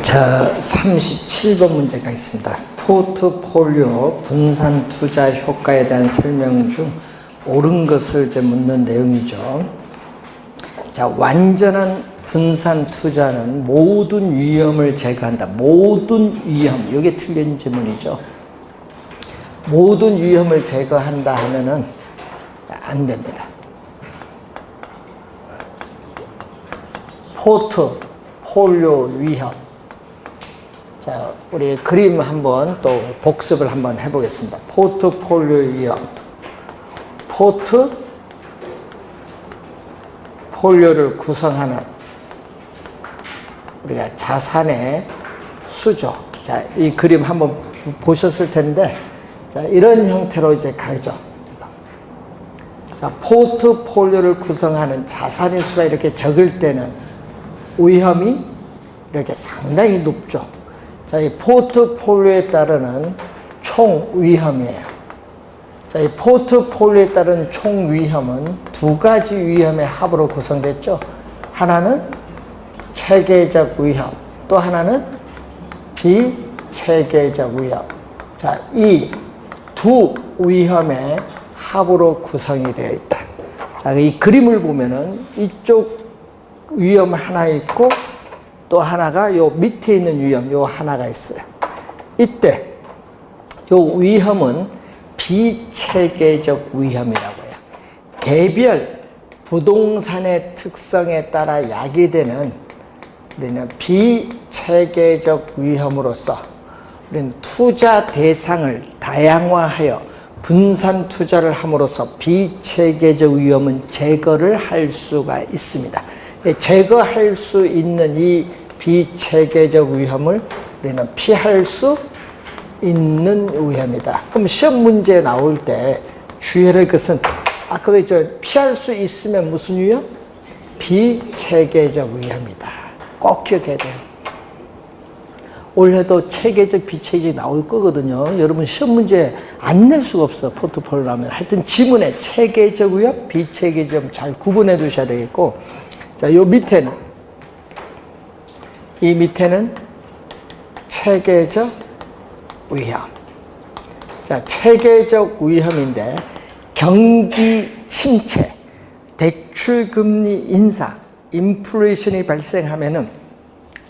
자, 37번 문제가 있습니다. 포트폴리오 분산 투자 효과에 대한 설명 중 옳은 것을 이제 묻는 내용이죠. 자, 완전한 분산 투자는 모든 위험을 제거한다. 모든 위험, 이게 틀린 질문이죠. 모든 위험을 제거한다 하면은 안 됩니다. 포트폴리오 위험. 자, 우리 그림 한번 또 복습을 한번 해보겠습니다. 포트폴리오 위험. 포트폴리오를 구성하는 우리가 자산의 수죠. 자, 이 그림 한번 보셨을 텐데, 자, 이런 형태로 이제 가죠. 자, 포트폴리오를 구성하는 자산의 수가 이렇게 적을 때는 위험이 이렇게 상당히 높죠. 자, 이 포트폴리오에 따르는 총 위험이에요. 자, 이 포트폴리오에 따른 총 위험은 두 가지 위험의 합으로 구성됐죠. 하나는 체계적 위험, 또 하나는 비체계적 위험. 자, 이 두 위험의 합으로 구성이 되어 있다. 자, 이 그림을 보면은 이쪽 위험 하나 있고 또 하나가 요 밑에 있는 위험 요 하나가 있어요. 이때 요 위험은 비체계적 위험이라고 해요. 개별 부동산의 특성에 따라 야기되는 우리는 비체계적 위험으로서 우리는 투자 대상을 다양화하여 분산 투자를 함으로써 비체계적 위험은 제거를 할 수가 있습니다. 제거할 수 있는 이 비체계적 위험을 우리는 피할 수 있는 위험이다. 그럼 시험 문제 나올 때 주의할 것은 아까 피할 수 있으면 무슨 위험? 비체계적 위험이다. 꼭 기억해야 돼요. 올해도 체계적, 비체계적 나올 거거든요. 여러분 시험 문제 안 낼 수가 없어. 포트폴리오라면. 하여튼 지문에 체계적 위험, 비체계적 잘 구분해 두셔야 되겠고, 자, 요 밑에는, 이 밑에는 체계적 위험. 자, 체계적 위험인데, 경기 침체, 대출 금리 인상, 인플레이션이 발생하면은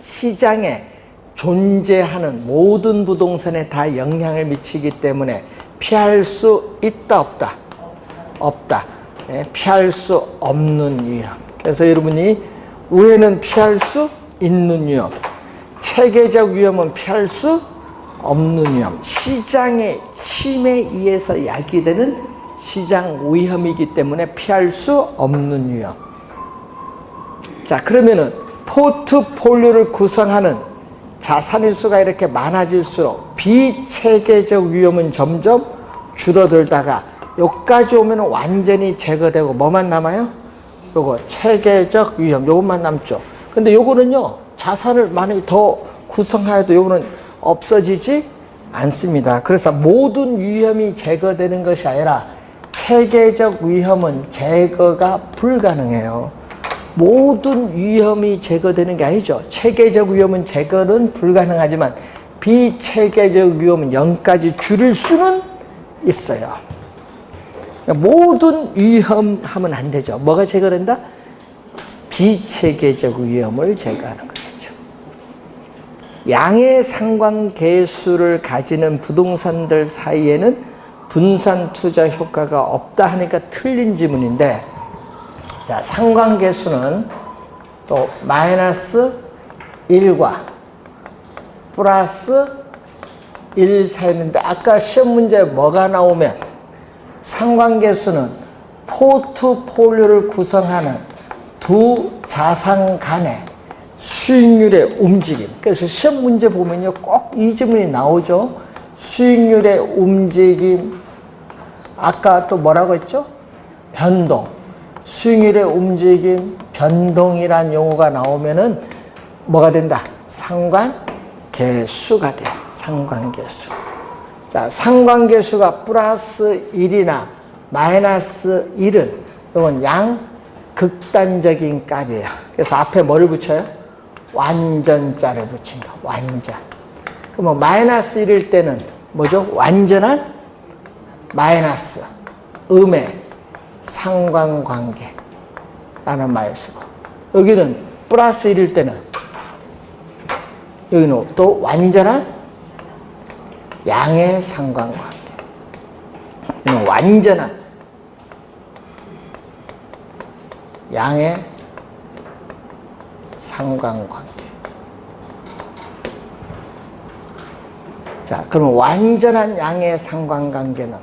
시장에 존재하는 모든 부동산에 다 영향을 미치기 때문에 피할 수 있다, 없다? 없다. 네, 피할 수 없는 위험. 그래서 여러분이 위에는 피할 수 있는 위험, 체계적 위험은 피할 수 없는 위험, 시장의 힘에 의해서 야기되는 시장 위험이기 때문에 피할 수 없는 위험. 자, 그러면은 포트폴리오를 구성하는 자산의 수가 이렇게 많아질수록 비체계적 위험은 점점 줄어들다가 여기까지 오면 완전히 제거되고 뭐만 남아요? 요거 체계적 위험, 요것만 남죠. 근데 요거는요, 자산을 많이 더 구성하여도 요거는 없어지지 않습니다. 그래서 모든 위험이 제거되는 것이 아니라 체계적 위험은 제거가 불가능해요. 모든 위험이 제거되는 게 아니죠. 체계적 위험은 제거는 불가능하지만 비체계적 위험은 0까지 줄일 수는 있어요. 모든 위험하면 안 되죠. 뭐가 제거된다? 비체계적 위험을 제거하는 거죠. 양의 상관계수를 가지는 부동산들 사이에는 분산 투자 효과가 없다 하니까 틀린 지문인데, 자, 상관계수는 또 마이너스 1과 플러스 1 사이인데, 아까 시험 문제에 뭐가 나오면 상관계수는 포트폴리오를 구성하는 두 자산 간의 수익률의 움직임. 그래서 시험 문제 보면요, 꼭 이 질문이 나오죠. 수익률의 움직임. 아까 또 뭐라고 했죠? 변동. 수익률의 움직임, 변동이란 용어가 나오면은 뭐가 된다? 상관계수가 돼요. 상관계수. 자, 상관계수가 플러스 1이나 마이너스 1은 이건 양 극단적인 값이에요. 그래서 앞에 뭐를 붙여요? 완전자를 붙인다. 완전. 그러면 마이너스 1일 때는 뭐죠? 완전한 마이너스. 음의 상관관계. 라는 말을 쓰고. 여기는 플러스 1일 때는 여기는 또 완전한 양의 상관관계. 여기는 완전한 양의 상관관계. 자, 그러면 완전한 양의 상관관계는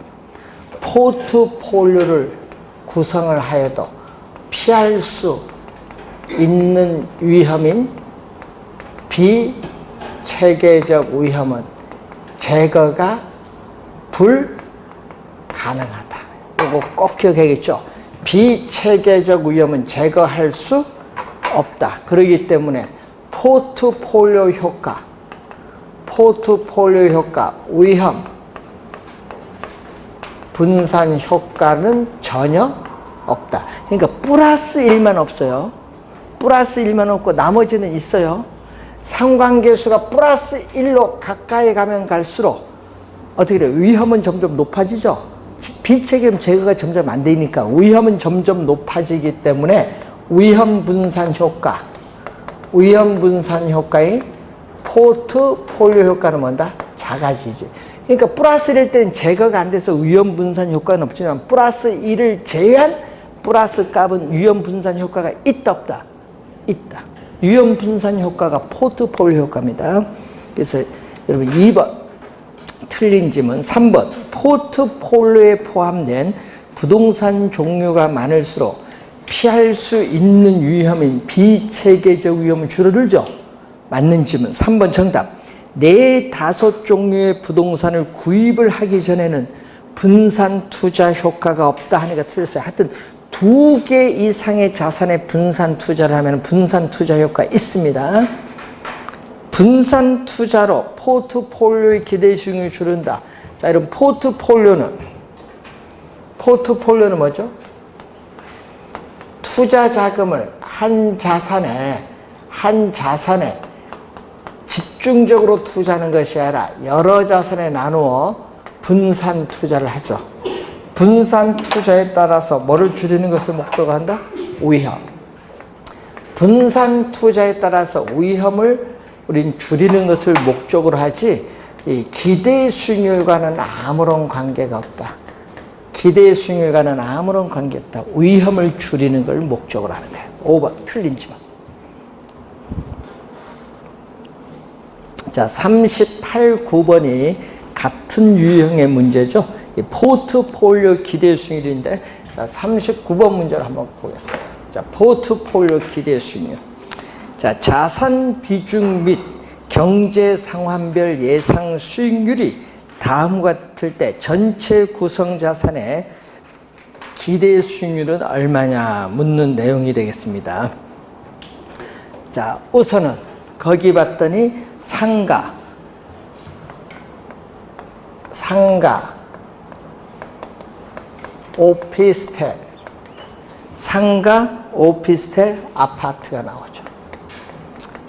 포트폴리오를 구성을 하여도 피할 수 있는 위험인 비체계적 위험은 제거가 불가능하다. 이거 꼭 기억해야겠죠. 비체계적 위험은 제거할 수 없다. 그렇기 때문에 포트폴리오 효과, 위험, 분산 효과는 전혀 없다. 그러니까 플러스 1만 없어요. 플러스 1만 없고 나머지는 있어요. 상관계수가 플러스 1로 가까이 가면 갈수록 어떻게 돼요? 위험은 점점 높아지죠. 비체계험 제거가 점점 안 되니까 위험은 점점 높아지기 때문에 위험 분산 효과의 포트폴리오 효과는 뭔다? 작아지지. 그러니까 플러스 1일 때는 제거가 안 돼서 위험 분산 효과는 없지만 플러스 1을 제외한 플러스 값은 위험 분산 효과가 있다 없다? 있다. 위험 분산 효과가 포트폴리오 효과입니다. 그래서 여러분 2번 틀린 질문 3번 포트폴리오에 포함된 부동산 종류가 많을수록 피할 수 있는 위험인 비체계적 위험은 줄어들죠. 맞는 질문 3번 정답 4, 5 종류의 부동산을 구입을 하기 전에는 분산 투자 효과가 없다 하니까 틀렸어요. 하여튼 2개 이상의 자산에 분산 투자를 하면 분산 투자 효과 있습니다. 분산 투자로 포트폴리오의 기대 수익률이 줄는다. 자, 이런 포트폴리오는 뭐죠? 투자 자금을 한 자산에 집중적으로 투자하는 것이 아니라 여러 자산에 나누어 분산 투자를 하죠. 분산 투자에 따라서 뭐를 줄이는 것을 목적으로 한다? 위험. 분산 투자에 따라서 위험을 우린 줄이는 것을 목적으로 하지 이 기대 수익률과는 아무런 관계가 없다. 기대 수익률과는 아무런 관계가 없다. 위험을 줄이는 걸 목적으로 하는 거예요. 5번 틀린 지만. 자, 38, 9번이 같은 유형의 문제죠. 이 포트폴리오 기대 수익률인데, 자, 39번 문제를 한번 보겠습니다. 자, 포트폴리오 기대 수익률. 자, 자산 비중 및 경제 상황별 예상 수익률이 다음과 같을 때 전체 구성 자산의 기대 수익률은 얼마냐 묻는 내용이 되겠습니다. 자, 우선은 거기 봤더니 상가, 오피스텔, 상가, 오피스텔, 아파트가 나오죠.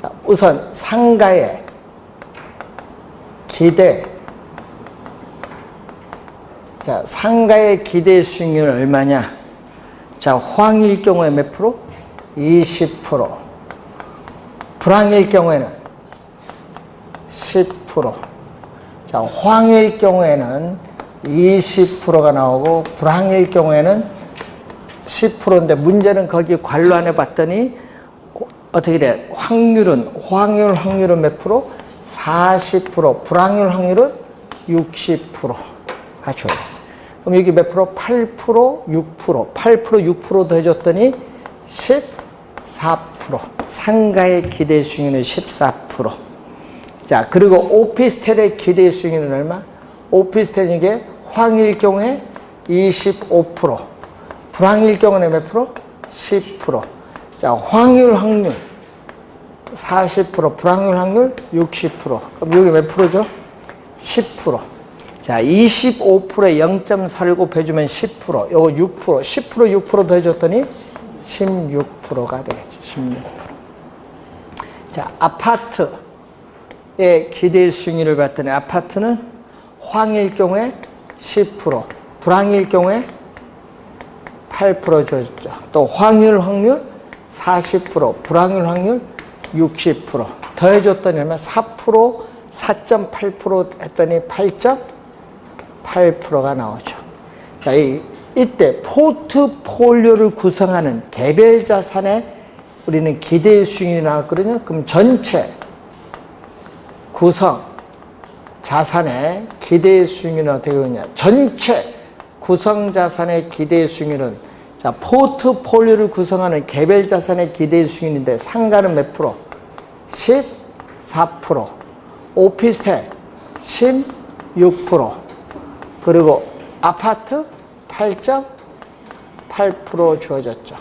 자, 우선 상가의 기대, 자, 상가의 기대 수익률 얼마냐? 자, 호황일 경우에 몇 프로? 20%. 불황일 경우에는 10%. 자, 호황일 경우에는 20%가 나오고 불황일 경우에는 10%인데 문제는 거기 관로 안에 봤더니 어떻게 돼? 호황률 확률은 몇 프로? 40%. 불황률 확률은 60%. 맞춰야겠어요. 그럼 여기 몇 프로? 8%, 6%. 8%, 6% 더해줬더니 14%. 상가의 기대 수익률은 14%. 자, 그리고 오피스텔의 기대 수익률은 얼마? 오피스텔은 이게 호황일 경우에 25%. 불황일 경우에 몇 프로? 10%. 자, 호황률 확률 40%, 불황률 확률 60%. 그럼 여기 몇 프로죠? 10%. 자, 25%에 0.4를 곱해주면 10%, 요거 6%, 10%, 6% 더해줬더니 16%가 되겠죠. 16%. 자, 아파트의 기대 수익률을 봤더니 아파트는 황일 경우에 10%, 불황일 경우에 8% 줬죠. 또 확률 40%, 불황률 확률 60%. 더해줬더니 얼마? 4%, 4.8% 했더니 8.8%가 나오죠. 자, 이때 포트폴리오를 구성하는 개별 자산의 우리는 기대 수익률이 나왔거든요. 그럼 전체 구성 자산의 기대 수익률은 어떻게 되느냐? 전체 구성 자산의 기대 수익률은 자, 포트폴리오를 구성하는 개별 자산의 기대 수익률인데 상가는 몇 프로? 14%. 오피스텔 16%. 그리고 아파트 8.8% 주어졌죠.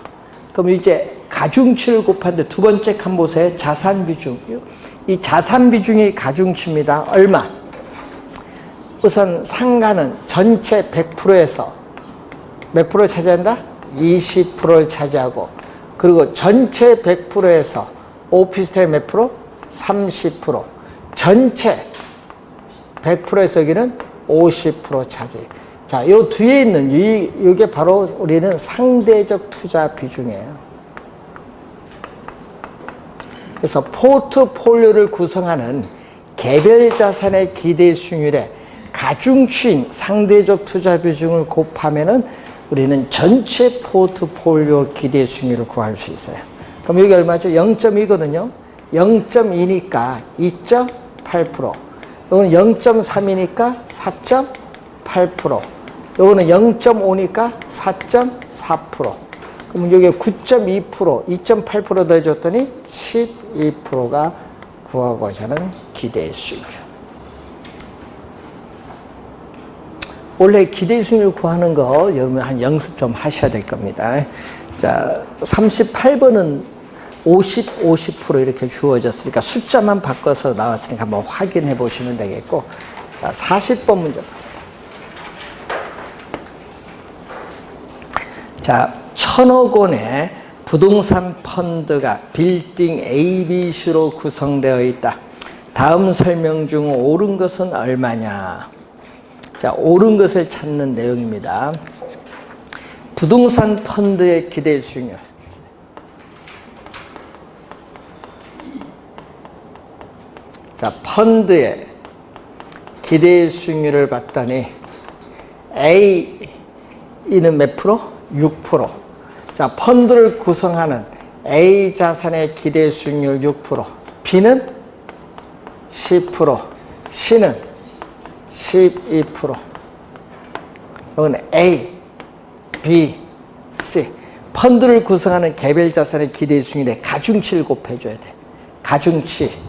그럼 이제 가중치를 곱하는데 두 번째 칸 보세요. 자산 비중. 이 자산 비중이 가중치입니다. 얼마? 우선 상가는 전체 100%에서 몇 프로 차지한다? 20%를 차지하고, 그리고 전체 100%에서 오피스텔 몇 프로? 30%. 전체 100%에서 여기는 50% 차지. 자, 요 뒤에 있는 이게 바로 우리는 상대적 투자 비중이에요. 그래서 포트폴리오를 구성하는 개별 자산의 기대 수익률에 가중치인 상대적 투자 비중을 곱하면은 우리는 전체 포트폴리오 기대 수익률을 구할 수 있어요. 그럼 여기 얼마죠? 0.2거든요. 0.2니까 2.8%. 이거는 0.3이니까 4.8%. 이거는 0.5니까 4.4%. 그럼 여기 9.2%, 2.8% 더해줬더니 12%가 구하고자 하는 기대 수익률. 원래 기대 수익률 구하는 거 여러분 한 연습 좀 하셔야 될 겁니다. 자, 38번은 50% 이렇게 주어졌으니까 숫자만 바꿔서 나왔으니까 한번 확인해 보시면 되겠고, 자, 40번 문제. 자, 1,000억 원의 부동산 펀드가 빌딩 ABC로 구성되어 있다. 다음 설명 중 옳은 것은 얼마냐? 자, 옳은 것을 찾는 내용입니다. 부동산 펀드의 기대 수익률. 자, 펀드의 기대 수익률을 봤더니 A는 몇 프로? 6%. 자, 펀드를 구성하는 A 자산의 기대 수익률 6%, B는 10%, C는 12%. 이건 A, B, C. 펀드를 구성하는 개별 자산의 기대 수익률에 가중치를 곱해줘야 돼.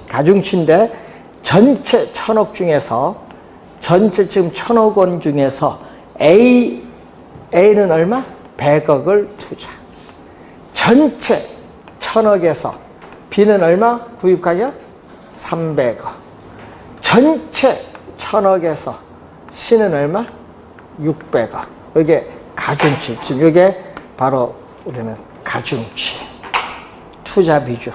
가중치인데 전체 1,000억 중에서, 전체 지금 1,000억 원 중에서 A는 얼마? 100억을 투자. 전체 1,000억에서 B는 얼마? 구입가격? 300억. 전체 1,000억에서 C는 얼마? 600억. 이게 가중치. 지금 이게 바로 우리는 가중치. 투자 비중.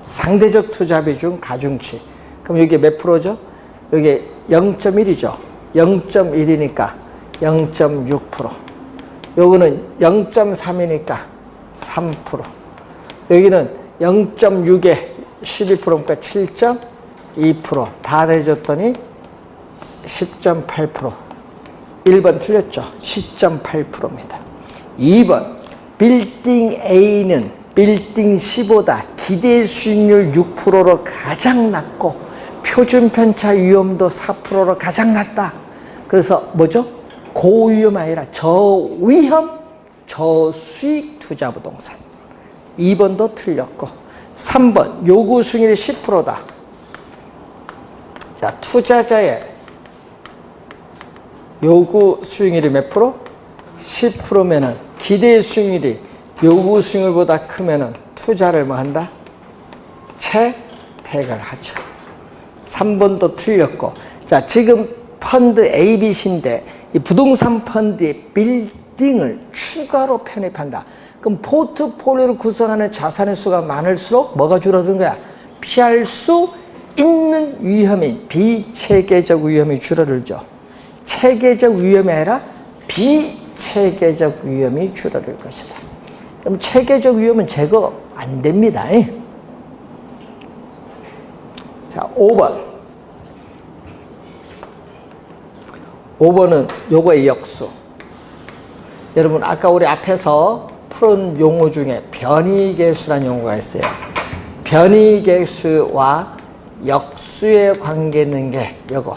상대적 투자 비중 가중치. 그럼 이게 몇 프로죠? 이게 0.1이죠. 0.1이니까 0.6%. 요거는 0.3이니까 3%. 여기는 0.6에 12%니까 7.2%. 다 더해줬더니 10.8%. 1번 틀렸죠? 10.8%입니다. 2번, 빌딩 A는 빌딩 C보다 기대 수익률 6%로 가장 낮고 표준 편차 위험도 4%로 가장 낮다. 그래서 뭐죠? 고위험 아니라 저위험, 저수익 투자 부동산. 2번도 틀렸고, 3번 요구 수익률이 10%다. 자, 투자자의 요구 수익률이 몇 프로? 10%면은 기대 수익률이 요구 수익률보다 크면은 투자를 뭐 한다? 채택을 하죠. 3번도 틀렸고, 자, 지금 펀드 ABC인데 이 부동산 펀드의 빌딩을 추가로 편입한다. 그럼 포트폴리오를 구성하는 자산의 수가 많을수록 뭐가 줄어드는 거야? 피할 수 있는 위험이 비체계적 위험이 줄어들죠. 체계적 위험이 아니라 비체계적 위험이 줄어들 것이다. 그럼 체계적 위험은 제거 안 됩니다. 자, 5번. 5번은 요거의 역수. 여러분, 아까 우리 앞에서 푸른 용어 중에 변이계수라는 용어가 있어요. 변이계수와 역수의 관계 있는 게 요거.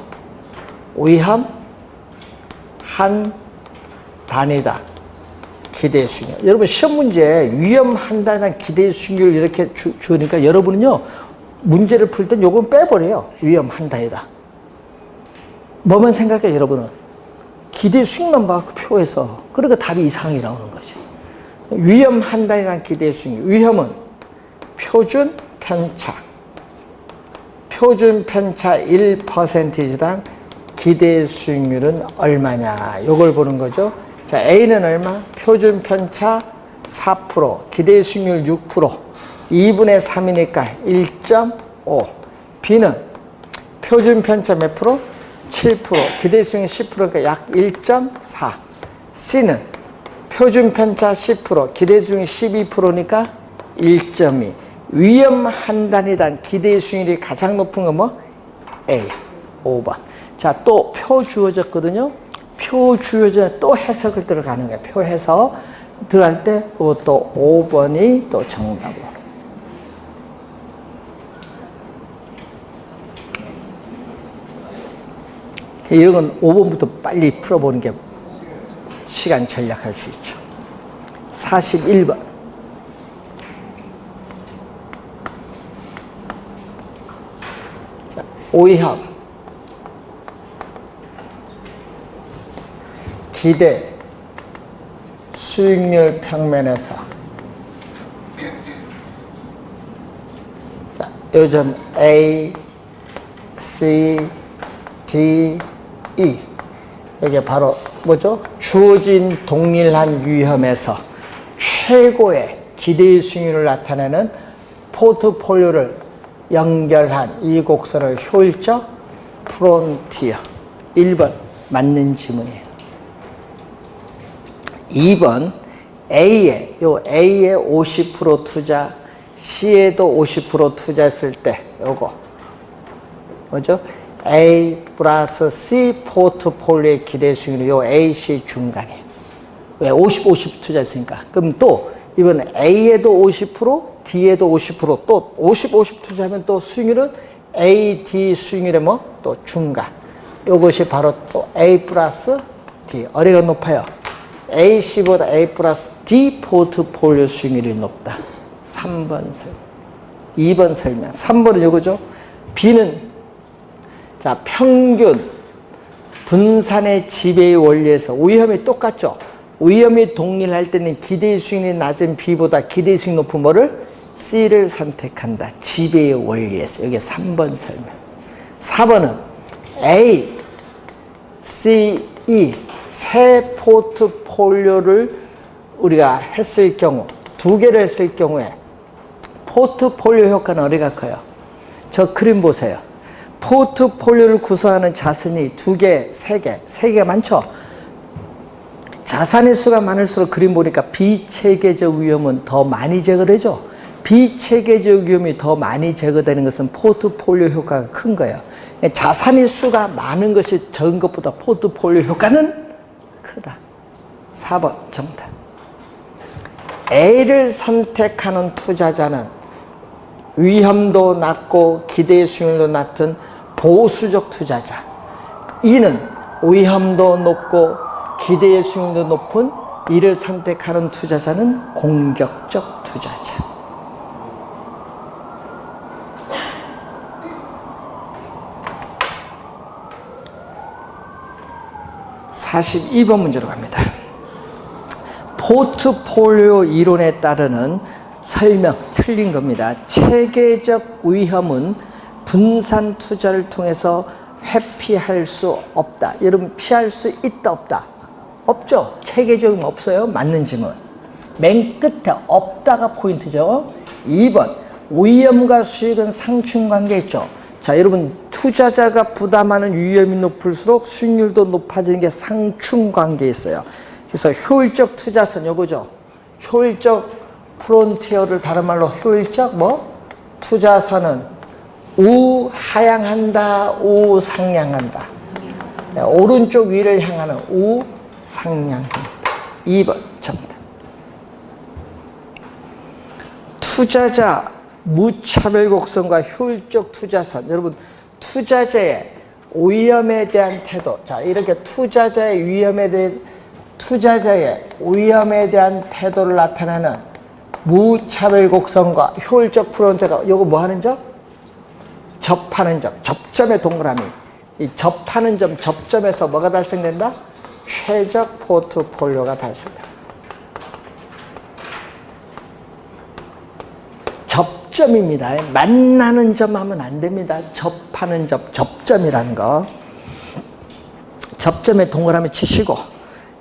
위험, 한 단위다. 기대 수익률. 여러분, 시험 문제에 위험 한 단위나 기대 수익률 이렇게 주니까 여러분은요, 문제를 풀 땐 요건 빼버려요. 위험 한 단위다. 뭐만 생각해, 여러분은? 기대 수익만 봐, 그 표에서. 그러니까 답이 이상하게 나오는 거지. 위험 한 단위란 기대 수익률. 위험은 표준 편차. 표준 편차 1%당 기대 수익률은 얼마냐. 요걸 보는 거죠. 자, A는 얼마? 표준 편차 4%, 기대 수익률 6%, 2분의 3이니까 1.5. B는 표준 편차 몇 프로? 7%, 기대 수익률 10%니까 약 1.4. C는 표준 편차 10%, 기대 수익률 12%니까 1.2. 위험 한 단위당 기대 수익률이 가장 높은 건 뭐? A, 5번. 자, 또 표 주어졌거든요. 표 주어져 또 해석을 들어가는 거예요. 표 해석 들어갈 때 또 5번이 또 정답으로. 이런 건 5번부터 빨리 풀어보는 게 시간 절약할 수 있죠. 41번. 자, 오이합. 기대 수익률 평면에서 자, 요즘 A, C, D, E 이게 바로 뭐죠? 주어진 동일한 위험에서 최고의 기대 수익률을 나타내는 포트폴리오를 연결한 이 곡선을 효율적 프론티어. 1번 맞는 지문이에요. 2번 A에 50% 투자, C에도 50% 투자했을 때 요거 뭐죠? A 플러스 C 포트폴리오의 기대 수익률이 요 A, C 중간이에요. 왜? 50 투자했으니까. 그럼 또 이번 A에도 50%, D에도 50%, 또 50 투자하면 또 수익률은 A, D 수익률의 뭐? 또 중간. 요것이 바로 또 A 플러스 D. 어디가 높아요? A, C보다 A 플러스 D 포트폴리오 수익률이 높다. 3번 설명. 2번 설명. 3번은 요거죠. B는 자, 평균 분산의 지배의 원리에서 위험이 똑같죠. 위험이 동일할 때는 기대 수익률이 낮은 B보다 기대 수익 높은 뭐를? C를 선택한다. 지배의 원리에서. 여기 3번 설명. 4번은 A, C, E 세 포트폴리오를 우리가 했을 경우, 두 개를 했을 경우에 포트폴리오 효과는 어디가 커요? 저 그림 보세요. 포트폴리오를 구성하는 자산이 두 개, 세 개가 많죠? 자산의 수가 많을수록 그림 보니까 비체계적 위험은 더 많이 제거되죠? 비체계적 위험이 더 많이 제거되는 것은 포트폴리오 효과가 큰 거예요. 자산의 수가 많은 것이 적은 것보다 포트폴리오 효과는 크다. 4번 정답. A를 선택하는 투자자는 위험도 낮고 기대 수익률도 낮은 보수적 투자자. E는 위험도 높고 기대 수익률도 높은 이를 선택하는 투자자는 공격적 투자자. (42번) 문제로 갑니다. 포트폴리오 이론에 따르는 설명 틀린 겁니다. 체계적 위험은 분산 투자를 통해서 회피할 수 없다. 여러분, 피할 수 있다 없다? 없죠. 체계적인 없어요. 맞는 질문. 맨 끝에 없다가 포인트죠. 2번 위험과 수익은 상충관계 있죠. 자, 여러분 투자자가 부담하는 위험이 높을수록 수익률도 높아지는 게 상충관계에 있어요. 그래서 효율적 투자선 요거죠. 효율적 프론티어를 다른 말로 효율적 투자선은 우하향한다, 우상향한다. 오른쪽 위를 향하는 우상향입니다. 2번 정답. 투자자 무차별 곡선과 효율적 투자선. 여러분 투자자의 위험에 대한 태도. 자, 이렇게 투자자의 위험에 대한 태도를 나타내는 무차별 곡선과 효율적 프론트가 요거 뭐 하는 점? 접하는 점. 접점의 동그라미. 이 접하는 점, 접점에서 뭐가 달성된다? 최적 포트폴리오가 달성된다. 접점입니다. 만나는 점 하면 안 됩니다. 접하는 점, 접점이라는 거. 접점에 동그라미 치시고.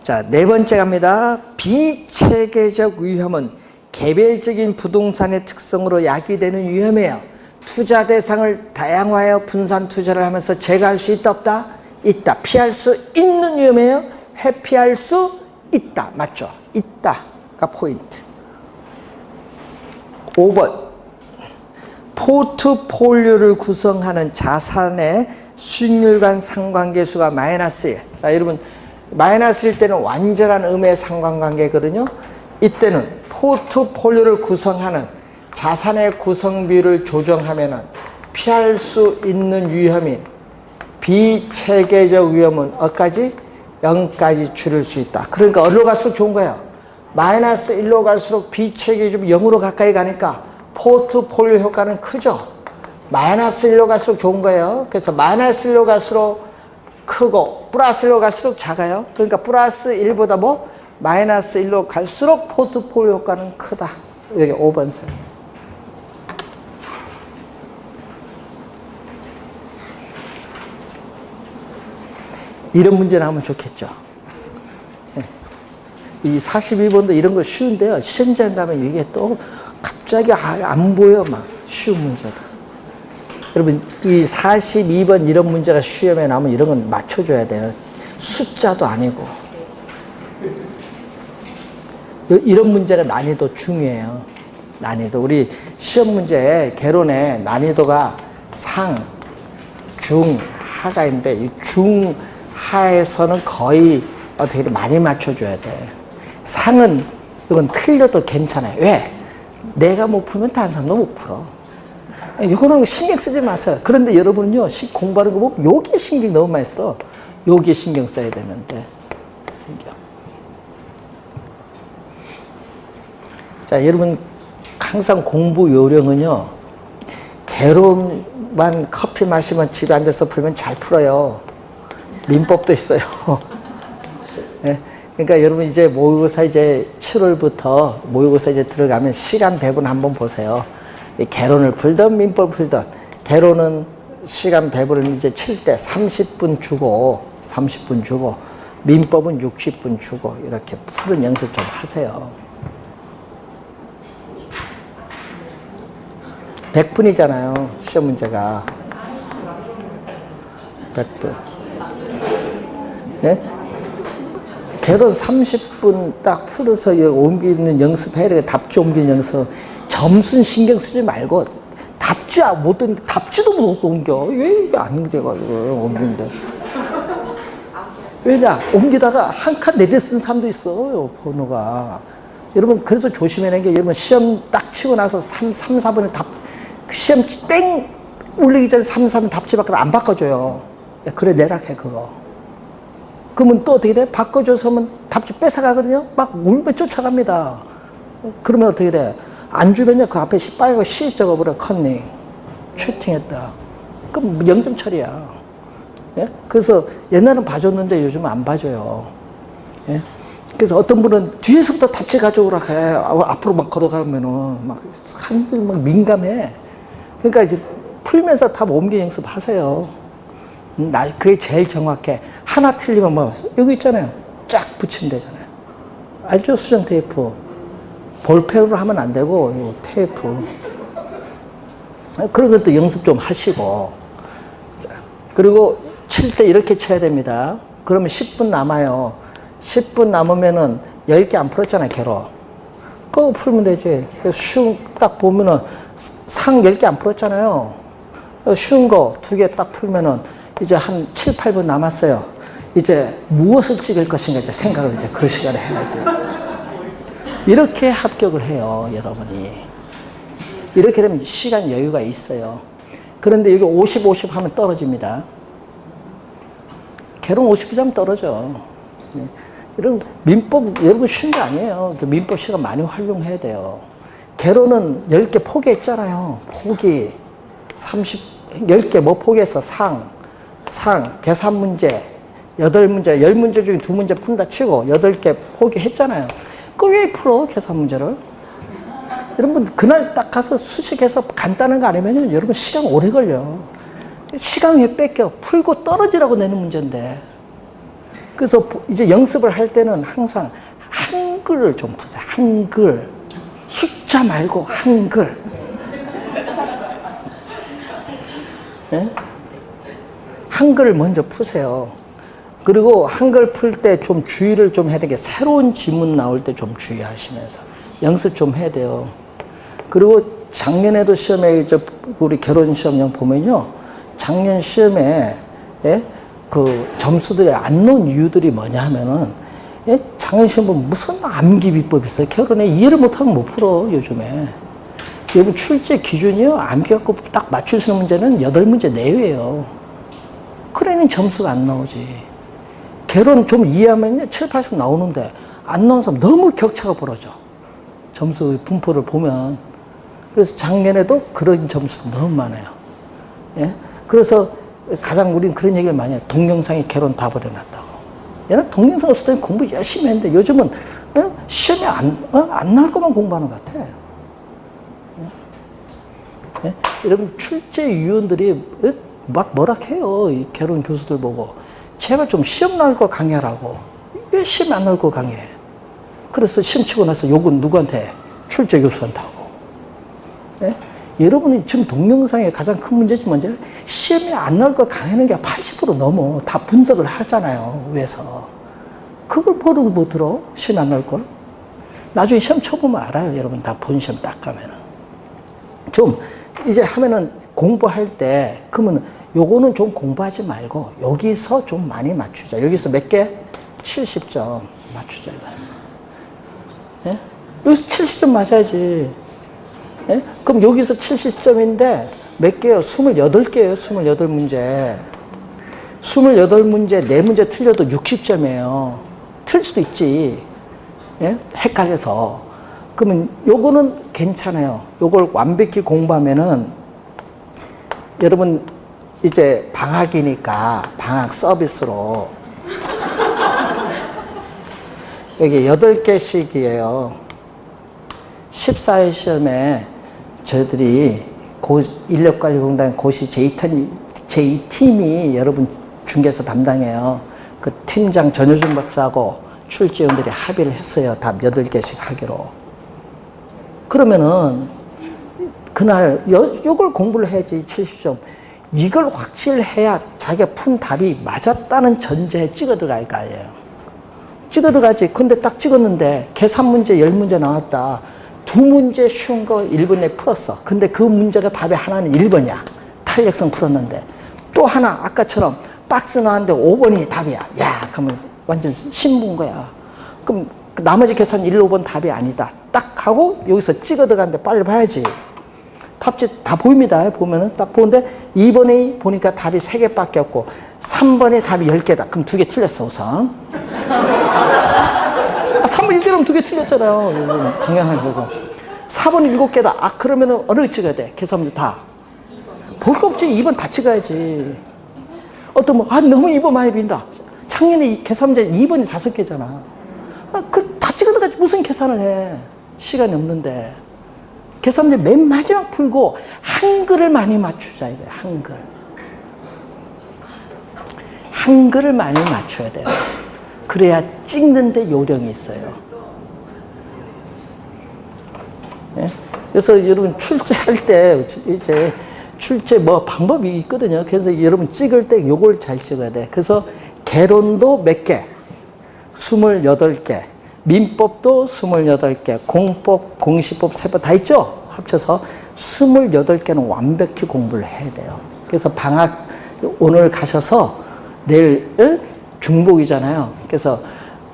자, 네 번째 갑니다. 비체계적 위험은 개별적인 부동산의 특성으로 야기되는 위험이에요. 투자 대상을 다양화하여 분산 투자를 하면서 제거할 수 있다, 없다? 있다. 피할 수 있는 위험이에요. 회피할 수 있다. 맞죠? 있다가 포인트. 5번. 포트폴리오를 구성하는 자산의 수익률 간 상관계수가 마이너스예요. 자, 여러분 마이너스일 때는 완전한 음의 상관관계거든요. 이때는 포트폴리오를 구성하는 자산의 구성 비율을 조정하면은 피할 수 있는 위험인 비체계적 위험은 어디까지? 0까지 줄일 수 있다. 그러니까 어디로 갈수록 좋은 거예요. 마이너스 1로 갈수록 비체계적 0으로 가까이 가니까 포트폴리오 효과는 크죠. 마이너스 1로 갈수록 좋은 거예요. 그래서 마이너스 1로 갈수록 크고 플러스 1로 갈수록 작아요. 그러니까 플러스 1보다 마이너스 1로 갈수록 포트폴리오 효과는 크다. 여기 5번 선. 이런 문제 나오면 좋겠죠. 이 42번도 이런 거 쉬운데요. 시험장 가면 이게 또 갑자기 안 보여. 막 쉬운 문제다. 여러분 이 42번 이런 문제가 시험에 나오면 이런 건 맞춰줘야 돼요. 숫자도 아니고. 이런 문제가 난이도 중이에요. 난이도. 우리 시험 문제에 개론에 난이도가 상, 중, 하가 있는데 이 중하에서는 거의 어떻게 많이 맞춰줘야 돼. 상은 이건 틀려도 괜찮아요. 왜? 내가 못 풀면 다른 사람도 못 풀어. 이거는 신경 쓰지 마세요. 그런데 여러분은요, 공부하는 거 보면 여기에 신경 너무 많이 써. 여기에 신경 써야 되는데. 자, 여러분, 항상 공부 요령은요, 개론만 커피 마시면 집에 앉아서 풀면 잘 풀어요. 민법도 있어요. 네? 그러니까 여러분 이제 모의고사 이제 7월부터 모의고사 이제 들어가면 시간 배분 한번 보세요. 개론을 풀던 민법 풀던 개론은 시간 배분을 이제 칠 때 30분 주고 민법은 60분 주고 이렇게 푸는 연습 좀 하세요. 100분이잖아요. 시험 문제가 100분. 네? 개론 30분 딱 풀어서 옮기는 연습해야 돼. 답지 옮기는 연습. 점수는 신경 쓰지 말고 답지도 못 옮겨. 왜 이게 안 돼가지고 옮긴데. 왜냐? 옮기다가 한 칸 네 대 쓴 사람도 있어요. 번호가. 여러분 그래서 조심해야 하는 게 여러분 시험 딱 치고 나서 3, 4번에 시험 땡 울리기 전에 3, 4번 답지 밖으로 안 바꿔줘요. 그래 내락해 그거. 그러면 또 어떻게 돼? 바꿔줘서 하면 답지 뺏어가거든요. 막 울며 쫓아갑니다. 그러면 어떻게 돼? 안 주면요 그 앞에 빨간 시 적어버려. 컨닝 채팅했다. 그럼 0점 처리야. 예? 그래서 옛날은 봐줬는데 요즘은 안 봐줘요. 예? 그래서 어떤 분은 뒤에서부터 답지 가져오라 해. 앞으로 막 걸어가면은 막 사람들 막 민감해. 그러니까 이제 풀면서 답 옮기 연습하세요. 그게 제일 정확해. 하나 틀리면 뭐 여기 있잖아요. 쫙 붙이면 되잖아요. 알죠? 수정 테이프. 볼펜으로 하면 안 되고 이거 테이프. 그런 것도 연습 좀 하시고. 자, 그리고 칠 때 이렇게 쳐야 됩니다. 그러면 10분 남아요. 10분 남으면은 10개 안 풀었잖아요, 개로. 그거 풀면 되지. 쉬운, 딱 보면은 상 10개 안 풀었잖아요. 쉬운 거 2개 딱 풀면은 이제 한 7, 8분 남았어요. 이제 무엇을 찍을 것인가 이제 생각을 이제 그 시간에 해야지. 이렇게 합격을 해요, 여러분이. 이렇게 되면 시간 여유가 있어요. 그런데 여기 50, 50 하면 떨어집니다. 개론 50점 하면 떨어져. 이런 민법, 여러분 쉬운 게 아니에요. 민법 시간 많이 활용해야 돼요. 개론은 10개 포기했잖아요. 포기. 10개 뭐 포기했어? 상, 계산 문제, 8문제, 10문제 중에 2문제 푼다 치고 8개 포기했잖아요. 그 왜 풀어, 계산 문제를? 여러분, 그날 딱 가서 수식해서 간단한 거 아니면 여러분 시간 오래 걸려. 시간 왜 뺏겨? 풀고 떨어지라고 내는 문제인데. 그래서 이제 연습을 할 때는 항상 한글을 좀 푸세요. 한글. 숫자 말고 한글. 네? 한글을 먼저 푸세요. 그리고 한글 풀 때 좀 주의를 좀 해야 되는 게 새로운 지문 나올 때 좀 주의하시면서 연습 좀 해야 돼요. 그리고 작년에도 시험에 이제 우리 결혼 시험장 보면요. 작년 시험에 그 점수들이 안 나온 이유들이 뭐냐 하면은 작년 시험 보면 무슨 암기 비법이 있어요. 결혼에 이해를 못하면 못 풀어, 요즘에. 여러분 출제 기준이요. 암기 갖고 딱 맞출 수 있는 문제는 8문제 내외예요. 그러니 점수가 안 나오지. 개론 좀 이해하면 7, 80 나오는데 안 나온 사람 너무 격차가 벌어져. 점수 분포를 보면. 그래서 작년에도 그런 점수가 너무 많아요. 예? 그래서 가장 우리는 그런 얘기를 많이 해요. 동영상에 개론 다 버려놨다고. 얘는 동영상 없을 때는 공부 열심히 했는데 요즘은 시험에 안 나올 것만 공부하는 것 같아. 예? 여러분 출제위원들이 막 뭐라 해요. 이 개론 교수들 보고. 제발 좀 시험 나올 거 강의하라고. 왜 시험 안 나올 거 강의해? 그래서 시험 치고 나서 욕은 누구한테 해? 출제 교수한테 하고. 예? 여러분이 지금 동영상의 가장 큰 문제지 먼저 시험에 안 나올 거 강의하는 게 80% 넘어. 다 분석을 하잖아요, 위에서. 그걸 모르고 뭐 들어? 시험 안 나올 걸? 나중에 시험 쳐보면 알아요, 여러분. 다 본 시험 딱 가면은. 좀 이제 하면은 공부할 때 그러면 요거는 좀 공부하지 말고 여기서 좀 많이 맞추자. 여기서 몇 개? 70점 맞추자. 예? 여기서 70점 맞아야지. 예? 그럼 여기서 70점인데 몇 개요? 28개예요. 28문제. 28문제 4문제 틀려도 60점이에요. 틀릴 수도 있지. 예? 헷갈려서. 그러면 요거는 괜찮아요. 요걸 완벽히 공부하면은 여러분 이제 방학이니까 방학 서비스로 여기 8개씩이에요. 14회 시험에 저희들이 인력관리공단 고시 제2팀이 여러분 중개사 담당해요. 그 팀장 전효준 박사하고 출제위원들이 합의를 했어요. 다 8개씩 하기로. 그러면은 그날 요걸 공부를 해야지 70점. 이걸 확실해야 자기가 푼 답이 맞았다는 전제에 찍어 들어갈 거 아니에요. 찍어 들어가지. 근데 딱 찍었는데 계산 문제 10문제 나왔다. 2문제 쉬운 거 1분 내에 풀었어. 근데 그 문제가 답이 하나는 1번이야. 탄력성 풀었는데. 또 하나 아까처럼 박스 나왔는데 5번이 답이야. 야, 그러면 완전 신문 거야. 그럼 나머지 계산 1, 5번 답이 아니다. 딱 하고 여기서 찍어 들어가는데 빨리 봐야지. 답지 다 보입니다. 보면은 딱 보는데 2번에 보니까 답이 3개밖에 없고 3번에 답이 10개다. 그럼 2개 틀렸어, 우선. 3번 1개라면 2개 틀렸잖아요. 당연한 거고. 4번 7개다. 아, 그러면은 어느 거 찍어야 돼? 계산 문제 다. 볼 거 없지. 2번 다 찍어야지. 어떤 뭐, 너무 2번 많이 빈다. 작년에 계산 문제 2번이 5개잖아. 그 다 찍어 들어가지. 무슨 계산을 해. 시간이 없는데. 계산 문제 맨 마지막 풀고 한글을 많이 맞추자 이거야. 한글. 한글을 많이 맞춰야 돼요. 그래야 찍는데 요령이 있어요. 네? 그래서 여러분 출제할 때 이제 출제 뭐 방법이 있거든요. 그래서 여러분 찍을 때 요걸 잘 찍어야 돼. 그래서 개론도 몇 개? 28개. 민법도 28개. 공법, 공시법, 세법 다 있죠? 합쳐서 28개는 완벽히 공부를 해야 돼요. 그래서 방학 오늘 가셔서 내일 중복이잖아요. 그래서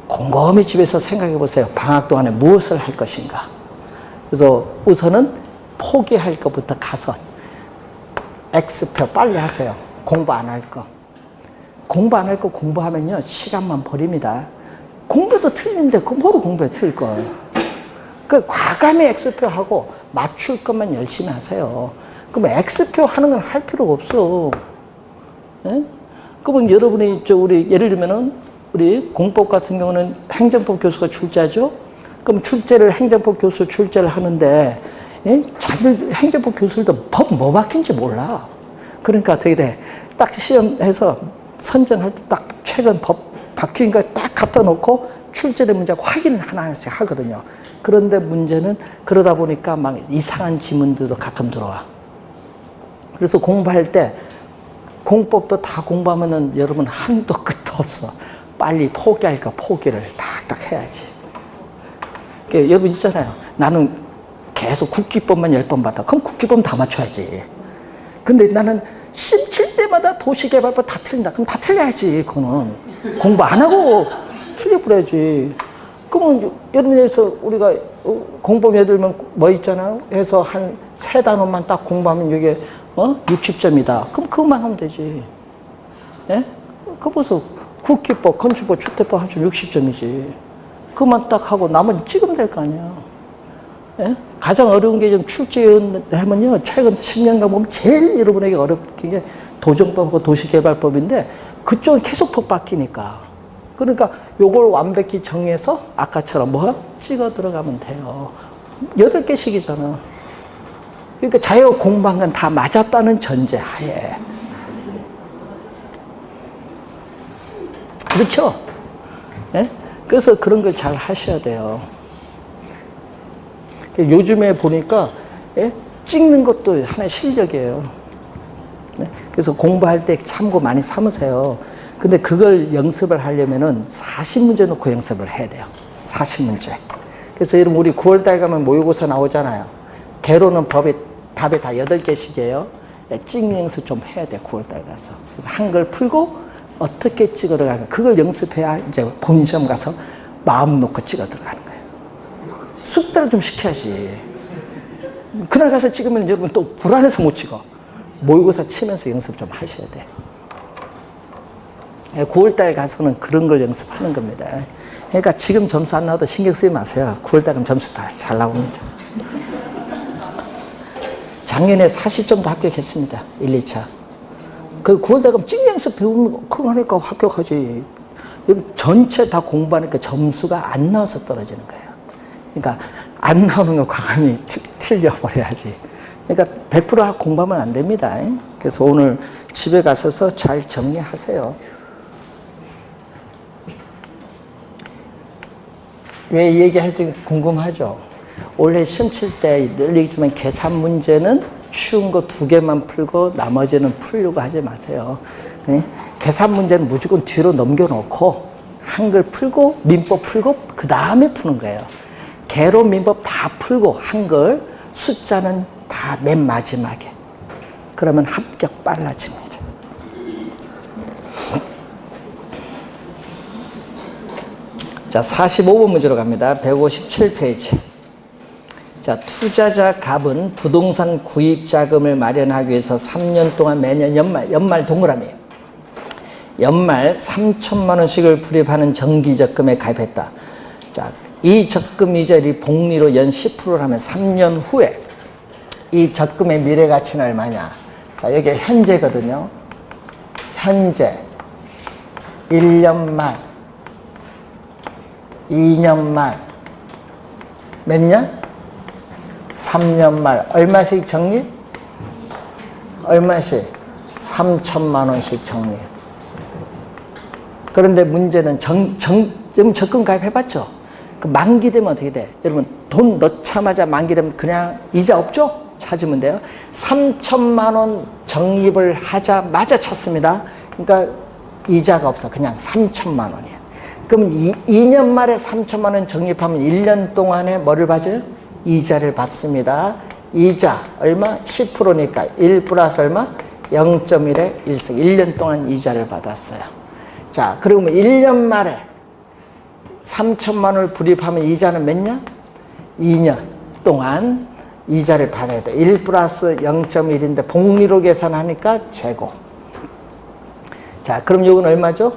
곰곰이 집에서 생각해 보세요. 방학 동안에 무엇을 할 것인가. 그래서 우선은 포기할 것부터 가서 X표 빨리 하세요. 공부 안 할 거. 공부 안 할 거 공부하면요. 시간만 버립니다. 공부도 틀린데 뭐로 공부해 틀릴 거예요. 그 과감히 X표 하고 맞출 것만 열심히 하세요. 그럼 X표 하는 건 할 필요가 없어. 예? 그러면 여러분이 우리 예를 들면은 우리 공법 같은 경우는 행정법 교수가 출제하죠. 그럼 출제를 행정법 교수 출제를 하는데 예? 자기들 행정법 교수들도 법 뭐 바뀐지 몰라. 그러니까 어떻게 돼? 딱 시험해서 선정할 때 딱 최근 법 바뀐 거 딱 갖다 놓고 출제된 문제 확인을 하나씩 하거든요. 그런데 문제는 그러다 보니까 막 이상한 지문들도 가끔 들어와. 그래서 공부할 때 공법도 다 공부하면은 여러분 한도 끝도 없어. 빨리 포기할 거 포기를 딱딱 해야지. 그러니까 여러분 있잖아요. 나는 계속 국기법만 10번 받아. 그럼 국기법 다 맞춰야지. 근데 나는 심칠 때마다 도시개발법 다 틀린다. 그럼 다 틀려야지. 그거는 공부 안 하고 틀려버려야지. 그러면 여러분에서 우리가 공법 예를 들면 뭐 있잖아요. 해서 한 3단원만 딱 공부하면 이게 60점이다. 그럼 그것만 하면 되지. 예? 그거 보소. 국기법, 건축법, 주택법 하면 60점이지. 그것만 딱 하고 나머지 찍으면 될 거 아니야. 예? 가장 어려운 게 좀 출제하면요. 최근 10년간 보면 제일 여러분에게 어렵게 게 도정법하고 도시개발법인데 그쪽은 계속 법 바뀌니까. 그러니까 요걸 완벽히 정해서 아까처럼 찍어 들어가면 돼요. 8개씩이잖아. 그러니까 자기가 공부한 건 다 맞았다는 전제 하에. 그렇죠? 예? 그래서 그런 걸 잘 하셔야 돼요. 요즘에 보니까 찍는 것도 하나의 실력이에요. 그래서 공부할 때 참고 많이 삼으세요. 근데 그걸 연습을 하려면은 40문제 놓고 연습을 해야 돼요. 40문제. 그래서 여러분 우리 9월달 가면 모의고사 나오잖아요. 개로는 답이 다 8개씩이에요. 찍는 연습 좀 해야 돼. 9월달 가서. 그래서 한글 풀고 어떻게 찍어 들어가는가. 그걸 연습해야 이제 본 시험 가서 마음 놓고 찍어 들어가는 거예요. 숙달을 좀 시켜야지. 그날 가서 찍으면 여러분 또 불안해서 못 찍어. 모의고사 치면서 연습 좀 하셔야 돼. 9월달 가서는 그런 걸 연습하는 겁니다. 그러니까 지금 점수 안 나와도 신경 쓰지 마세요. 9월달 가면 점수 다 잘 나옵니다. 작년에 40점도 합격했습니다. 1, 2차. 그 9월달 가면 찍 연습 배우면 그거 하니까 합격하지. 전체 다 공부하니까 점수가 안 나와서 떨어지는 거예요. 그러니까 안 나오는 거 과감히 틀려버려야지. 그러니까 100% 공부하면 안 됩니다. 그래서 오늘 집에 가셔서 잘 정리하세요. 왜 얘기할지 궁금하죠? 원래 시험 칠 때 늘 얘기지만 계산 문제는 쉬운 거 2개만 풀고 나머지는 풀려고 하지 마세요. 계산 문제는 무조건 뒤로 넘겨놓고 한글 풀고 민법 풀고 그 다음에 푸는 거예요. 개론 민법 다 풀고 한글 숫자는 다 맨 마지막에. 그러면 합격 빨라집니다. 자, 45번 문제로 갑니다. 157페이지. 자, 투자자 갑은 부동산 구입 자금을 마련하기 위해서 3년 동안 매년 연말 동그라미. 연말 3천만 원씩을 불입하는 정기적금에 가입했다. 자, 이 적금 이자율이 복리로 연 10%를 하면 3년 후에 이 적금의 미래 가치는 얼마냐? 자, 여기 현재거든요. 현재 1년 만 2년 만 몇 년? 3년 말 얼마씩 적립? 얼마씩? 3천만 원씩 적립. 그런데 문제는 지금 적금 가입해봤죠? 그 만기 되면 어떻게 돼? 여러분 돈 넣자마자 만기 되면 그냥 이자 없죠? 찾으면 돼요. 3천만 원 적립을 하자마자 찾습니다. 그러니까 이자가 없어. 그냥 3천만 원이야. 그럼 2년 말에 3천만 원 적립하면 1년 동안에 뭐를 받아요? 이자를 받습니다. 이자 얼마? 10%니까 1 플러스 얼마? 0.1에 1승. 1년 동안 이자를 받았어요. 자, 그러면 1년 말에 3천만 원을 불입하면 이자는 몇 년? 2년 동안 이자를 받아야 돼. 1 플러스 0.1인데 복리로 계산하니까 제곱. 자, 그럼 이건 얼마죠?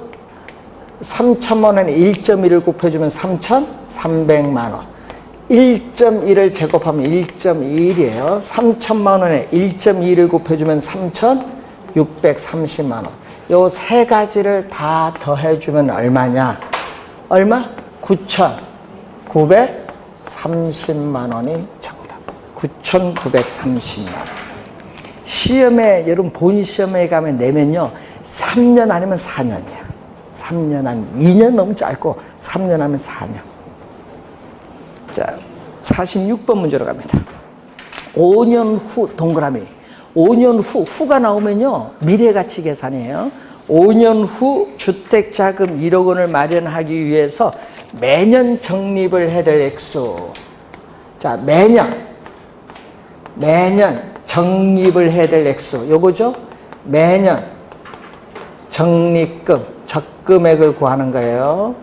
3천만 원에 1.1을 곱해주면 3,300만 원. 1.1을 제곱하면 1.21이에요. 3천만 원에 1.2를 곱해주면 3,630만 원. 요 세 가지를 다 더해주면 얼마냐? 얼마? 9,930만 원이 정답. 9,930만 원. 시험에, 여러분 본 시험에 가면 내면요. 3년 아니면 4년이야. 3년 한 2년 너무 짧고 3년 하면 4년. 자, 46번 문제로 갑니다. 5년 후 동그라미. 5년 후가 나오면요. 미래가치 계산이에요. 5년 후 주택자금 1억 원을 마련하기 위해서 매년 적립을 해야 될 액수. 자, 매년 적립을 해야 될 액수. 요거죠? 매년 적립금, 적금액을 구하는 거예요.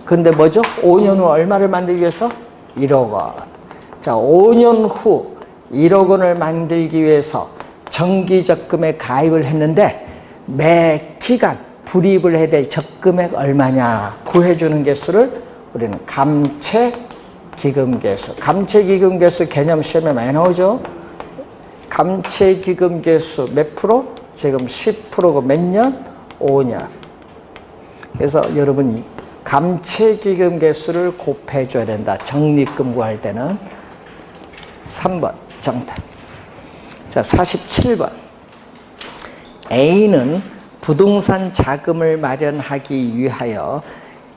근데 뭐죠? 5년 후 얼마를 만들기 위해서? 1억 원. 자, 5년 후 1억 원을 만들기 위해서 정기적금에 가입을 했는데 매 기간 불입을 해야 될 적금액 얼마냐 구해주는 개수를 우리는 감채기금계수. 감채기금계수 개념 시험에 많이 나오죠. 감채기금계수 몇 프로? 지금 10%고 몇 년? 5년. 그래서 여러분 감채기금계수를 곱해줘야 된다. 적립금 구할 때는. 3번 정답. 자, 47번. A는 부동산 자금을 마련하기 위하여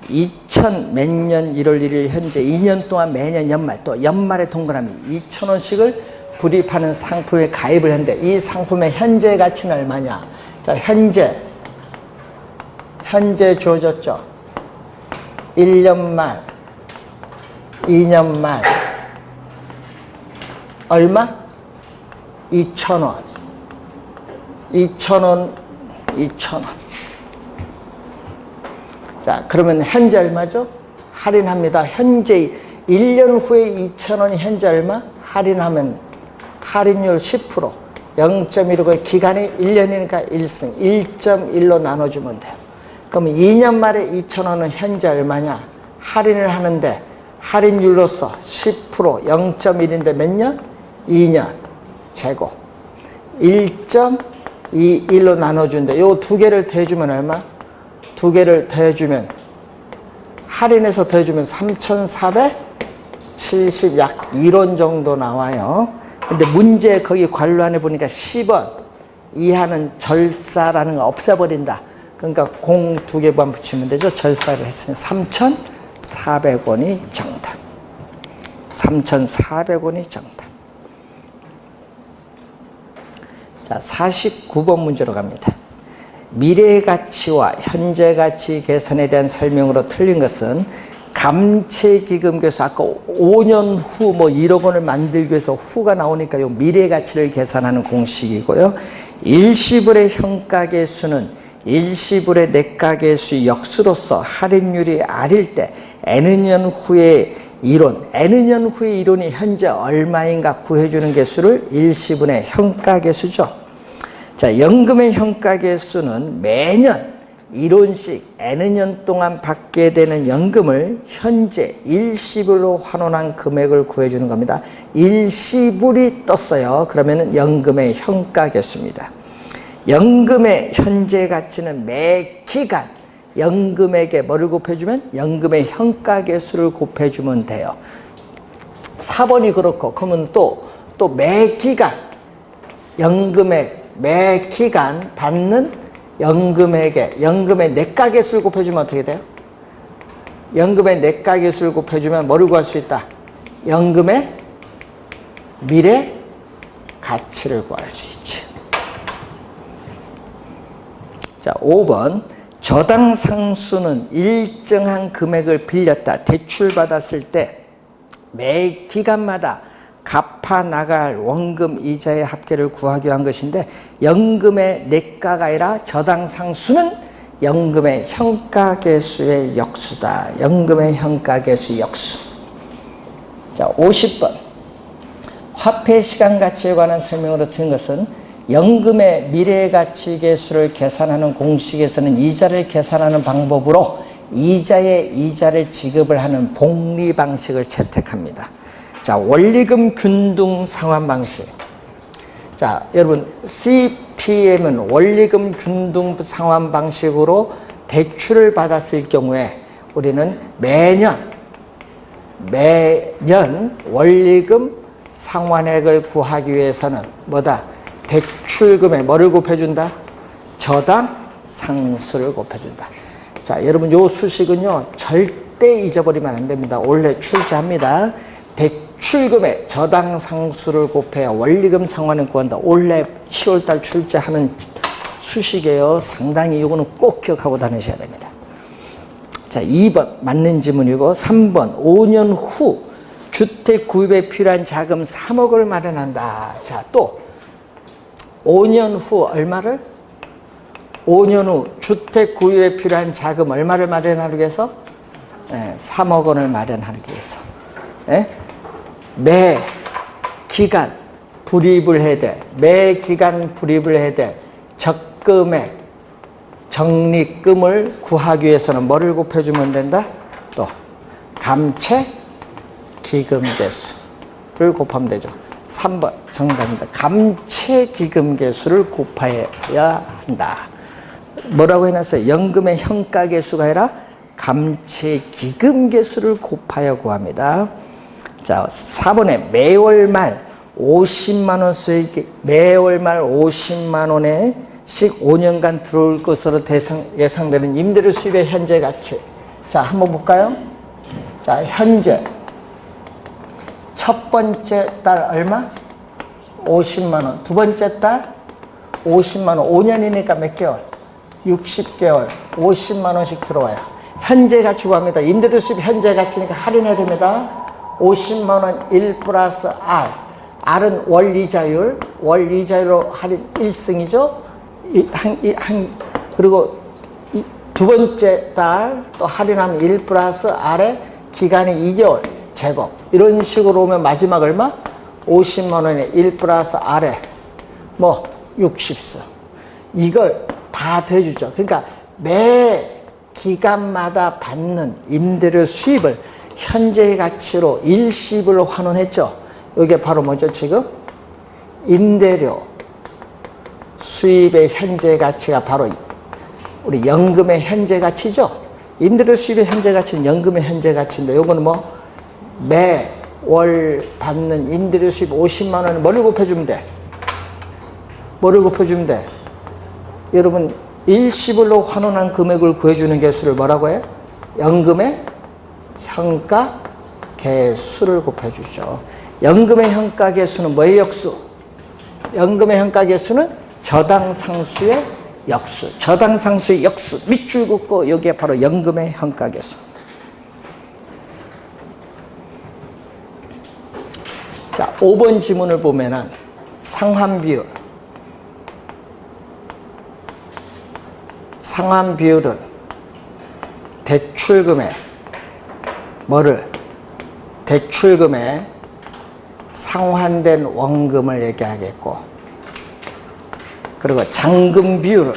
2000 몇 년 1월 1일 현재 2년 동안 매년 연말 또 연말에 동그라미 2,000원씩을 불입하는 상품에 가입을 했는데 이 상품의 현재 가치는 얼마냐? 자, 현재 주어졌죠. 1년 말, 2년 말 얼마? 2,000원. 2,000원. 자, 그러면 현재 얼마죠? 할인합니다. 현재 1년 후에 2,000원이 현재 얼마? 할인하면 할인율 10%. 0.15의 기간이 1년이니까 1승. 1.1로 나눠주면 돼요. 그러면 2년 말에 2,000원은 현재 얼마냐? 할인을 하는데 할인율로서 10% 0.1인데 몇 년? 2년 제곱 1.21로 나눠주는데 요 두 개를 더해주면 얼마? 두 개를 더해주면 할인해서 더해주면 3,470 약 1원 정도 나와요. 근데 문제 거기 관료안에 보니까 10원 이하는 절사라는 거 없애버린다. 그러니까 공 두 개만 붙이면 되죠. 절사를 했으니 3,400원이 정답. 3,400원이 정답. 자, 49번 문제로 갑니다. 미래 가치와 현재 가치 계산에 대한 설명으로 틀린 것은 감채기금계수 아까 5년 후 뭐 1억 원을 만들기 위해서 후가 나오니까 요 미래 가치를 계산하는 공식이고요. 일시불의 현가계수는 일시불의 내가계수 역수로서 할인율이 R일 때 N년 후의 이론, N년 후의 이론이 현재 얼마인가 구해주는 개수를 일시분의 현가계수죠. 자, 연금의 현가계수는 매년 1원씩 N년 동안 받게 되는 연금을 현재 일시불로 환원한 금액을 구해주는 겁니다. 일시불이 떴어요. 그러면 연금의 현가계수입니다. 연금의 현재 가치는 매 기간 연금액에 뭐를 곱해주면? 연금의 현가계수를 곱해주면 돼요. 4번이 그렇고 그러면 또 매 기간 연금액 매 기간 받는 연금액의 내가계수를 곱해주면 어떻게 돼요? 연금의 내가계수를 곱해주면 뭐를 구할 수 있다? 연금의 미래 가치를 구할 수 있지. 자, 5번. 저당 상수는 일정한 금액을 빌렸다. 대출받았을 때 매 기간마다 갚아 나갈 원금 이자의 합계를 구하기 위한 것인데, 연금의 내가가 아니라 저당 상수는 연금의 현가계수의 역수다. 연금의 현가계수 역수. 자, 50번. 화폐 시간가치에 관한 설명으로 드린 것은 연금의 미래가치 계수를 계산하는 공식에서는 이자를 계산하는 방법으로 이자의 이자를 지급을 하는 복리 방식을 채택합니다. 자, 원리금 균등 상환 방식. 자, 여러분, CPM은 원리금 균등 상환 방식으로 대출을 받았을 경우에 우리는 매년 원리금 상환액을 구하기 위해서는 뭐다? 대출금에 뭐를 곱해준다? 저당 상수를 곱해준다. 자, 여러분, 요 수식은요 절대 잊어버리면 안 됩니다. 올해 출제합니다. 대출금에 저당 상수를 곱해야 원리금 상환을 구한다. 올해 10월달 출제하는 수식이에요. 상당히 이거는 꼭 기억하고 다니셔야 됩니다. 자, 2번 맞는 지문이고, 3번 5년 후 주택 구입에 필요한 자금 3억을 마련한다. 자, 또 5년 후 얼마를? 5년 후 주택 구입에 필요한 자금 얼마를 마련하기 위해서? 3억 원을 마련하기 위해서. 매 기간 불입을 해야 돼. 매 기간 불입을 해야 돼. 적금액, 적립금을 구하기 위해서는 뭐를 곱해주면 된다? 또 감채 기금계수를 곱하면 되죠. 3번 정답입니다. 감채기금계수를 곱해야 한다. 뭐라고 해놨어요? 연금의 현가계수가 아니라 감채기금계수를 곱하여 구합니다. 자, 4번에 매월 말 50만 원 수익, 매월 말 50만 원씩 5년간 들어올 것으로 예상되는 임대료 수입의 현재 가치. 자, 한번 볼까요? 자, 현재 첫 번째 달 얼마? 50만 원. 두 번째 달 50만 원. 5년이니까 몇 개월? 60개월. 50만 원씩 들어와요. 현재 가치 구합니다. 임대료 수입 현재 가치니까 할인해야 됩니다. 50만 원 1 플러스 R. R은 월 이자율. 월 이자율로 할인 1승이죠. 그리고 두 번째 달 또 할인하면 1 플러스 R에 기간이 2개월. 제곱. 이런 식으로 오면 마지막 얼마? 50만 원에 1 플러스 R에 뭐 60수. 이걸 다 더해주죠. 그러니까 매 기간마다 받는 임대료 수입을 현재 가치로 일시불로 환원했죠. 이게 바로 뭐죠? 지금 임대료 수입의 현재 가치가 바로 우리 연금의 현재 가치죠. 임대료 수입의 현재 가치는 연금의 현재 가치인데, 요거는 뭐 매월 받는 임대료 수입 50만 원을 뭐를 곱해주면 돼? 뭐를 곱해주면 돼? 여러분, 일시불로 환원한 금액을 구해주는 개수를 뭐라고 해? 연금의 현가계수를 곱해주죠. 연금의 현가계수는 뭐의 역수? 연금의 현가계수는 저당상수의 역수. 저당상수의 역수. 밑줄 긋고 여기에 바로 연금의 현가계수. 자, 5번 지문을 보면은 상환비율. 상환비율은 대출금에 뭐를? 대출금에 상환된 원금을 얘기하겠고, 그리고 잔금 비율은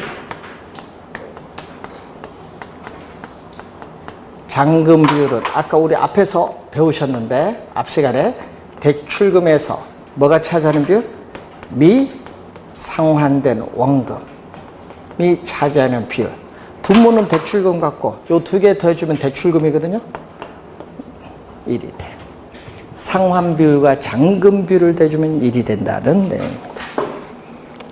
아까 우리 앞에서 배우셨는데, 앞 시간에 대출금에서 뭐가 차지하는 비율? 미상환된 원금이 차지하는 비율. 분모는 대출금 같고 요 두 개 더해주면 대출금이거든요. 1이 돼. 상환 비율과 잔금 비율을 대주면 1이 된다는 내용입니다.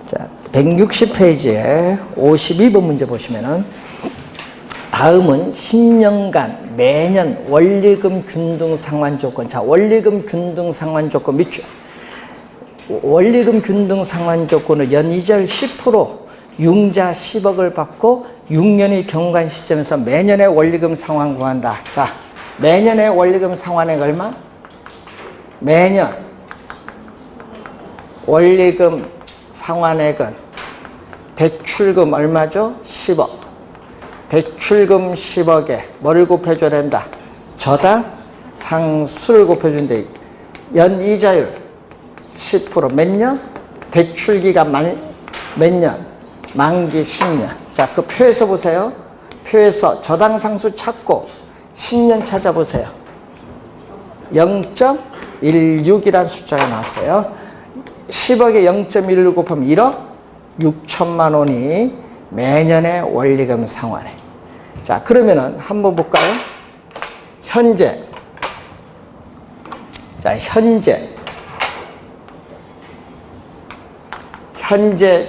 자, 160페이지에 52번 문제 보시면은 다음은 10년간 매년 원리금 균등 상환 조건. 자, 원리금 균등 상환 조건 밑줄. 원리금 균등 상환 조건은 연이절 10%, 융자 10억을 받고 6년의 경관 시점에서 매년의 원리금 상환 구한다. 자, 매년의 원리금 상환액 얼마? 매년 원리금 상환액은 대출금 얼마죠? 10억. 대출금 10억에 뭐를 곱해줘야 된다? 저당 상수를 곱해준대. 연이자율 10%. 몇 년? 대출기간 몇 년? 만기 10년. 자, 그 표에서 보세요. 표에서 저당 상수 찾고 10년 찾아보세요. 0.16이라는 숫자가 나왔어요. 10억에 0.1을 곱하면 1억 6천만 원이 매년의 원리금 상환에. 자, 그러면은 한번 볼까요? 현재. 자, 현재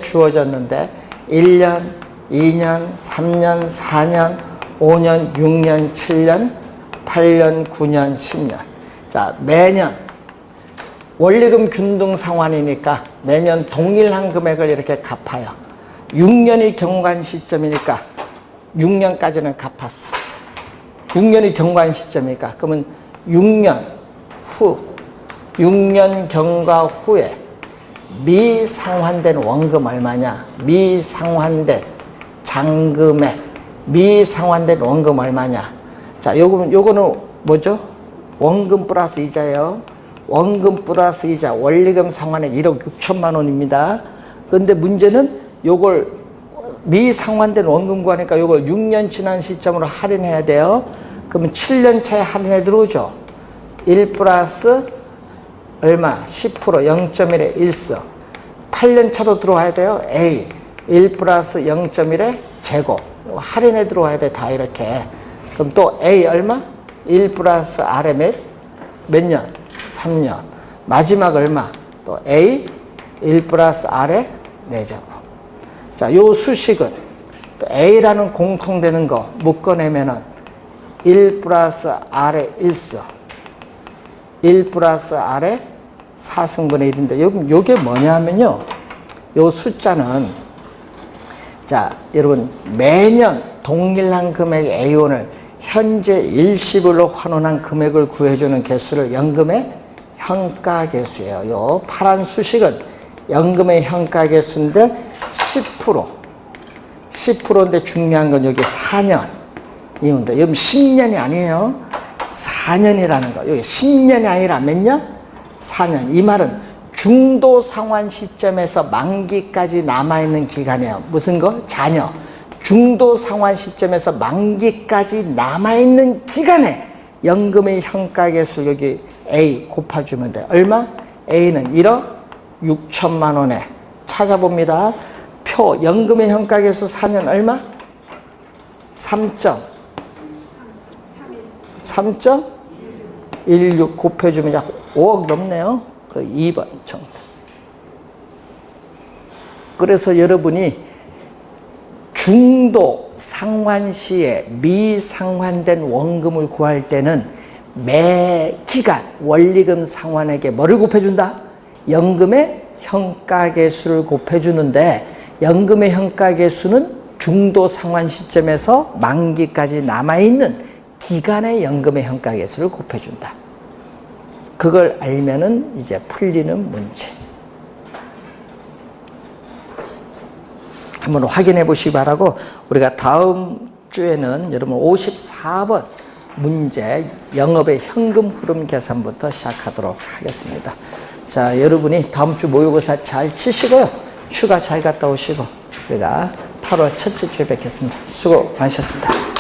주어졌는데 1년, 2년, 3년, 4년, 5년, 6년, 7년, 8년, 9년, 10년. 자, 매년 원리금 균등 상환이니까 매년 동일한 금액을 이렇게 갚아요. 6년이 경관 시점이니까 6년까지는 갚았어. 6년이 경관 시점이니까 그러면 6년 후, 6년 경과 후에 미상환된 원금 얼마냐? 미상환된 잔금액, 미상환된 원금 얼마냐? 자, 요거는 뭐죠? 원금 플러스 이자예요. 원금 플러스 이자, 원리금 상환액 1억 6천만 원입니다. 그런데 문제는 요걸 미상환된 원금 구하니까 요걸 6년 지난 시점으로 할인해야 돼요. 그러면 7년 차에 할인해 들어오죠. 1 플러스 얼마? 10%, 0.1에 1서. 8년 차도 들어와야 돼요. A. 1 플러스 0.1에 제곱. 할인해 들어와야 돼. 다 이렇게. 그럼 또 A 얼마? 1 플러스 R에 몇 년? 3년. 마지막 얼마? 또 A. 1 플러스 R에 4제곱. 자, 요 수식은 또 A라는 공통되는 거 묶어내면은 1 플러스 R에 1서. 1 플러스 R에 4승분의 1인데, 요게 뭐냐면요. 요 숫자는, 자, 여러분, 매년 동일한 금액의 A원을 현재 일시불로 환원한 금액을 구해주는 개수를 연금의 현가 개수예요. 요 파란 수식은 연금의 현가 개수인데 10%인데 중요한 건 여기 4년이온다. 여기 10년이 아니에요. 4년이라는 거. 여기 10년이 아니라 몇 년? 4년. 이 말은 중도 상환 시점에서 만기까지 남아있는 기간이에요. 무슨 거? 자녀. 중도 상환 시점에서 만기까지 남아있는 기간에 연금의 현가계수 여기 A 곱해주면 돼. 얼마? A는 1억 6천만 원에 찾아봅니다. 표 연금의 현가계수 4년 얼마? 3.16 곱해주면 약 5억 넘네요. 그 2번 정답. 그래서 여러분이 중도 상환 시에 미상환된 원금을 구할 때는 매 기간 원리금 상환액에 뭐를 곱해준다? 연금의 현가계수를 곱해주는데, 연금의 현가계수는 중도 상환 시점에서 만기까지 남아있는 기간의 연금의 현가계수를 곱해준다. 그걸 알면은 이제 풀리는 문제. 한번 확인해 보시기 바라고, 우리가 다음 주에는 여러분 54번 문제 영업의 현금 흐름 계산부터 시작하도록 하겠습니다. 자, 여러분이 다음 주 모의고사 잘 치시고요. 휴가 잘 갔다 오시고 우리가 8월 첫째 주에 뵙겠습니다. 수고 많으셨습니다.